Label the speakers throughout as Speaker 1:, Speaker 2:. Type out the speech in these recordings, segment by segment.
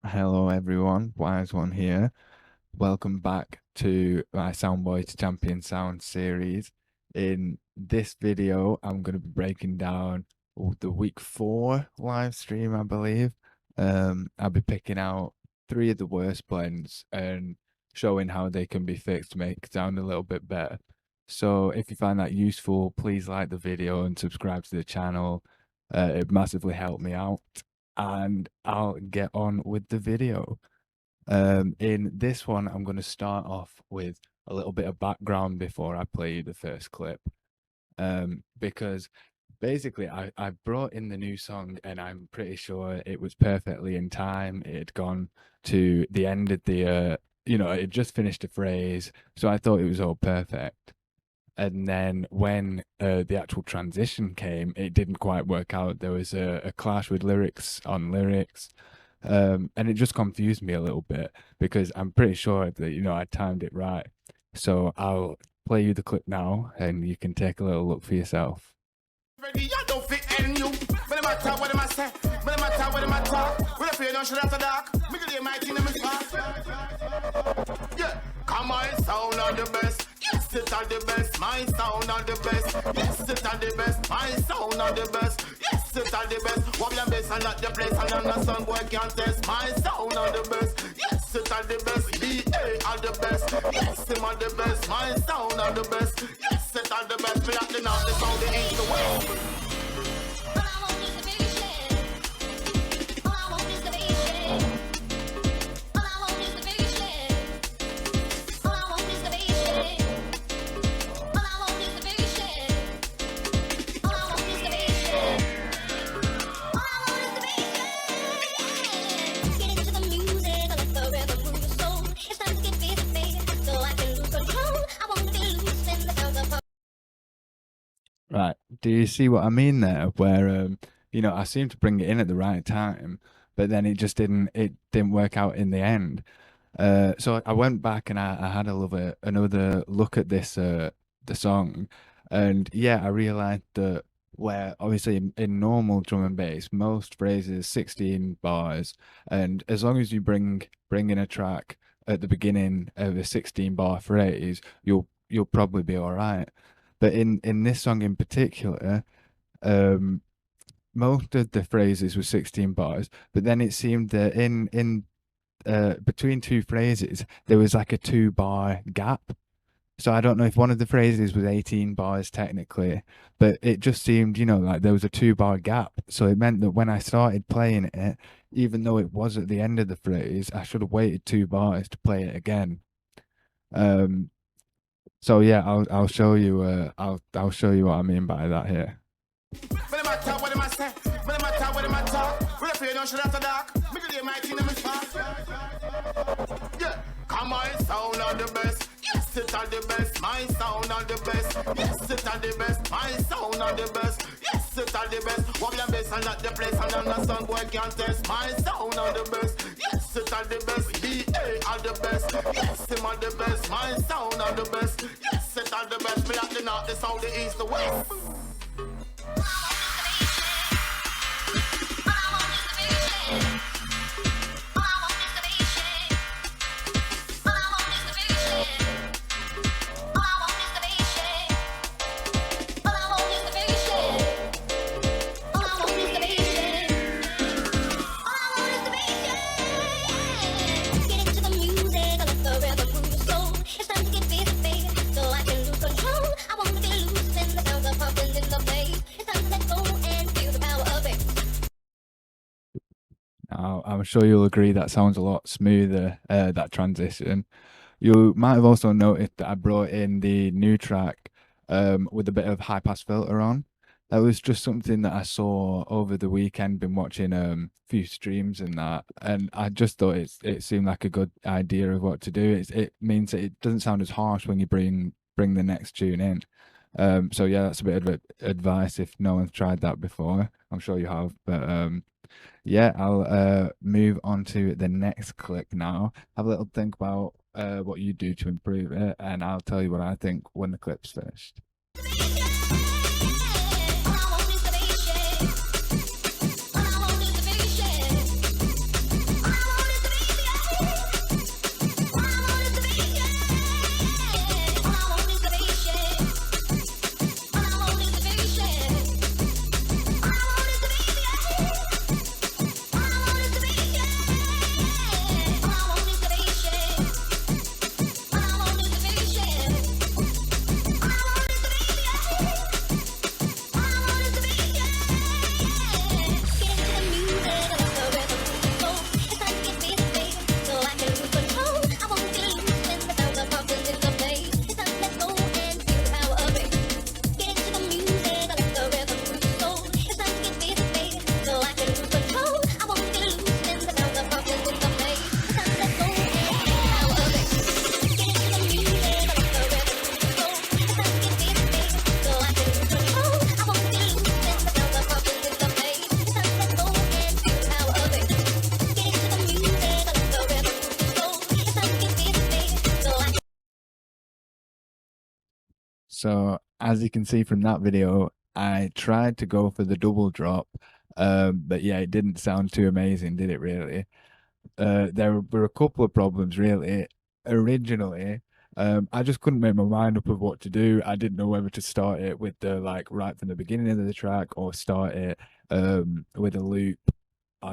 Speaker 1: Hello everyone, Wise One here. Welcome back to my Soundboy to Champion Sound series. In this video, I'm going to be breaking down the week 4 live stream, I believe. I'll be picking out 3 of the worst blends and showing how they can be fixed to make it sound a little bit better. So if you find that useful, please like the video and subscribe to the channel. It massively helped me out, and I'll get on with the video. In this one, I'm going to start off with a little bit of background before I play you the first clip. Because basically I brought in the new song and I'm pretty sure it was perfectly in time. It had gone to the end of the, it just finished a phrase. So I thought it was all perfect. And then when the actual transition came, it didn't quite work out. There was a clash with lyrics on lyrics. And it just confused me a little bit because I'm pretty sure that, I timed it right. So I'll play you the clip now and you can take a little look for yourself.
Speaker 2: Ready, I don't fit in you. When I'm talk, what am I say? When I'm talk, what am I talk? When I feel no shit after dark, me get my team in my spot. Yeah, come on, sound on the best. Yes, it are the best. My sound on the best. Yes, it are the best. My sound on the best. Yes, it are the best. What your best and not the place, and I'm not some boy can't test. My sound on the best. Yes, it are the best. BA are the best. Yes, him are the best. My sound are the best. Yes, it are the best. Me at the north, the south, the east, the west.
Speaker 1: Right. Do you see what I mean there? Where I seemed to bring it in at the right time, but then it didn't work out in the end. So I went back and I had another look at this the song, and yeah, I realized that where obviously in normal drum and bass, most phrases 16 bars, and as long as you bring in a track at the beginning of a 16 bar phrase, you'll probably be all right. But in this song in particular, most of the phrases were 16 bars, but then it seemed that in between two phrases there was like a 2 bar gap. So I don't know if one of the phrases was 18 bars technically, but it just seemed, like there was a 2 bar gap. So it meant that when I started playing it, even though it was at the end of the phrase, I should have waited 2 bars to play it again. So yeah, I'll show you I'll show you what I mean by that here.
Speaker 2: When I'm talk, what am I say? When I'm talk, what am I talk? When I feel no shit after dark, me get my team in my spot. Yeah, come on, sound on the best. Yes, it are the best. My sound on the best. Yes, it are the best. My sound on the best. Yes, it are the best. What your best and not the place, and I'm not some boy can't test. My sound on the best. Yes, it are the best. BA are the best. Yes, him are the best. My sound are the best. Yes, it are the best. Me at the north, the south, the east, the west.
Speaker 1: I'm sure you'll agree that sounds a lot smoother, that transition. You might have also noticed that I brought in the new track with a bit of high pass filter on. That was just something that I saw over the weekend, been watching a few streams and that, and I just thought it seemed like a good idea of what to do. It means that it doesn't sound as harsh when you bring the next tune in. So yeah, that's a bit of advice if no one's tried that before. I'm sure you have, but yeah, I'll move on to the next clip now. Have a little think about what you do to improve it, and I'll tell you what I think when the clip's finished. So as you can see from that video, I tried to go for the double drop, but yeah, it didn't sound too amazing, did it really? There were a couple of problems really. Originally, I just couldn't make my mind up of what to do. I didn't know whether to start it with the like right from the beginning of the track or start it with a loop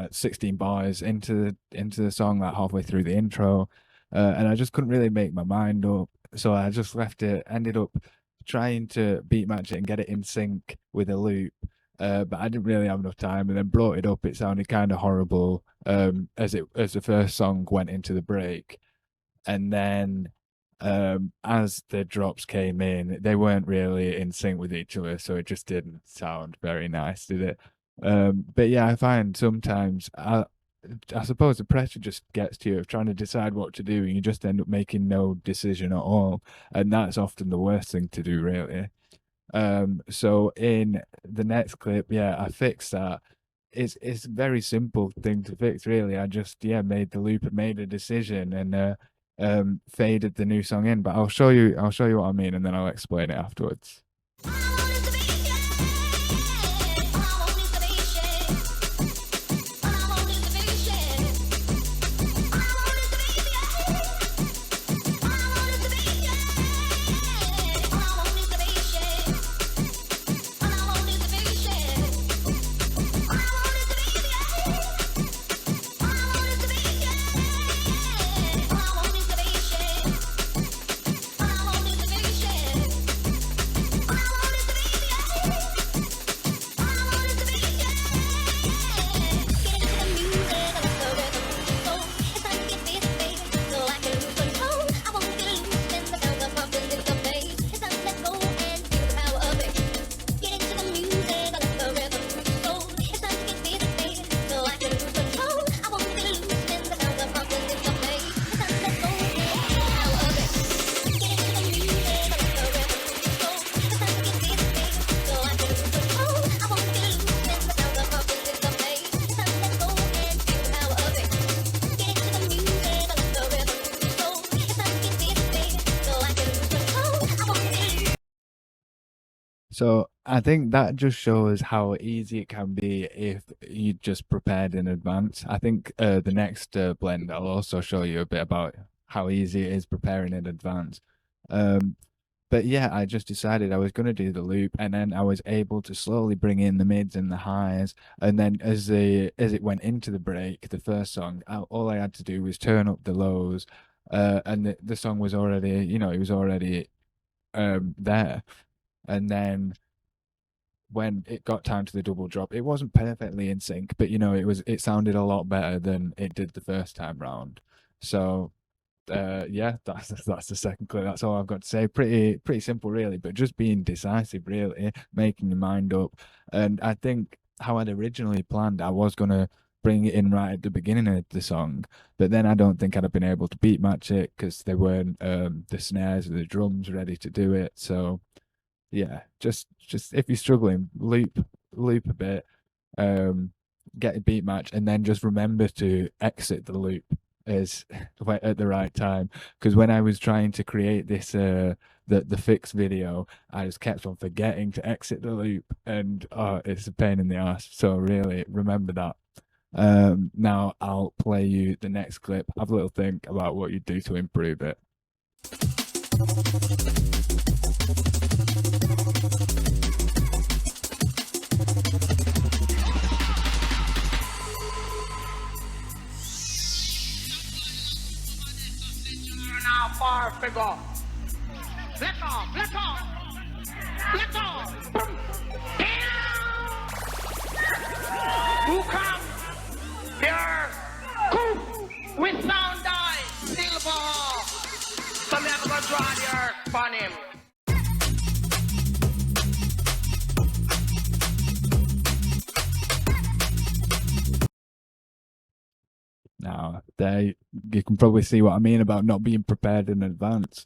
Speaker 1: 16 bars into the song, like halfway through the intro, and I just couldn't really make my mind up. So I just left it. Ended up trying to beat match it and get it in sync with a loop, but I didn't really have enough time. And then brought it up. It sounded kind of horrible as the first song went into the break, and then as the drops came in, they weren't really in sync with each other, so it just didn't sound very nice, did it? But yeah, I find sometimes I suppose the pressure just gets to you of trying to decide what to do, and you just end up making no decision at all, and that's often the worst thing to do, really. So in the next clip, yeah, I fixed that. It's a very simple thing to fix, really. I just made the loop and made a decision and faded the new song in. But I'll show you what I mean, and then I'll explain it afterwards. So I think that just shows how easy it can be if you just prepared in advance. I think the next blend I'll also show you a bit about how easy it is preparing in advance. Um, but yeah, I just decided I was going to do the loop, and then I was able to slowly bring in the mids and the highs, and then as it went into the break, the first song, all I had to do was turn up the lows, and the song was already, it was already there. And then when it got time to the double drop, it wasn't perfectly in sync, but it sounded a lot better than it did the first time round. So yeah, that's the second clip. That's all I've got to say. Pretty simple really, but just being decisive really, making your mind up. And I think how I'd originally planned, I was gonna bring it in right at the beginning of the song, but then I don't think I'd have been able to beat match it because they weren't the snares or the drums ready to do it. So yeah, just if you're struggling, loop a bit, get a beat match, and then just remember to exit the loop as at the right time. Because when I was trying to create this the fix video, I just kept on forgetting to exit the loop, and it's a pain in the ass. So really remember that. Now I'll play you the next clip. Have a little think about what you do to improve it.
Speaker 2: Far figure. Let off, let off, let off. Who come? Here, Coop with sound die, silver. So me have to draw the earth on him.
Speaker 1: Now, there you can probably see what I mean about not being prepared in advance.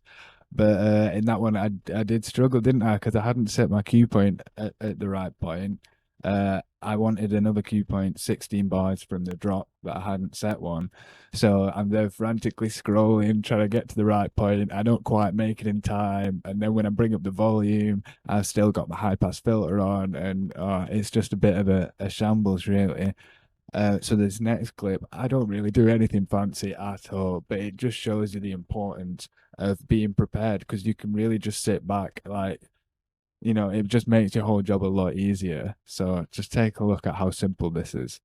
Speaker 1: But in that one, I did struggle, didn't I? Because I hadn't set my cue point at the right point. I wanted another cue point, 16 bars from the drop, but I hadn't set one. So I'm there frantically scrolling, trying to get to the right point. I don't quite make it in time. And then when I bring up the volume, I've still got my high pass filter on, and it's just a bit of a shambles, really. So this next clip, I don't really do anything fancy at all, but it just shows you the importance of being prepared, because you can really just sit back, like, it just makes your whole job a lot easier. So just take a look at how simple this is.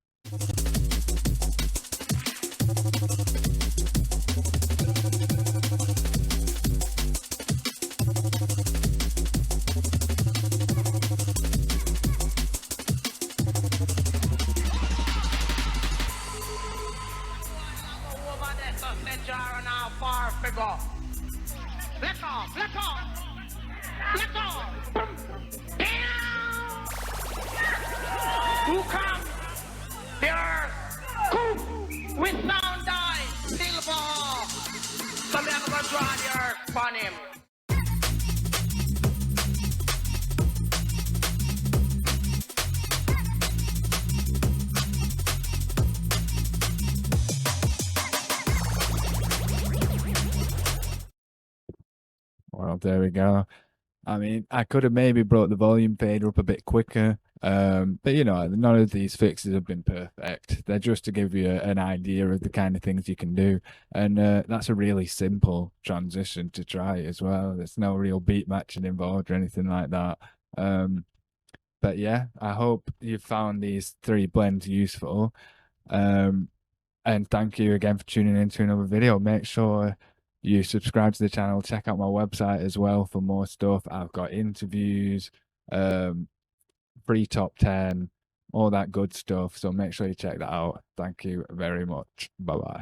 Speaker 3: Who come? There, cool, with sound die, silver. So me gonna draw the earth on him.
Speaker 1: Well, there we go. I mean, I could have maybe brought the volume fader up a bit quicker, but none of these fixes have been perfect. They're just to give you an idea of the kind of things you can do, and that's a really simple transition to try as well. There's no real beat matching involved or anything like that. But yeah, I hope you found these 3 blends useful. And thank you again for tuning in to another video. Make sure you subscribe to the channel, check out my website as well for more stuff. I've got interviews, free top 10, all that good stuff. So make sure you check that out. Thank you very much. Bye-bye.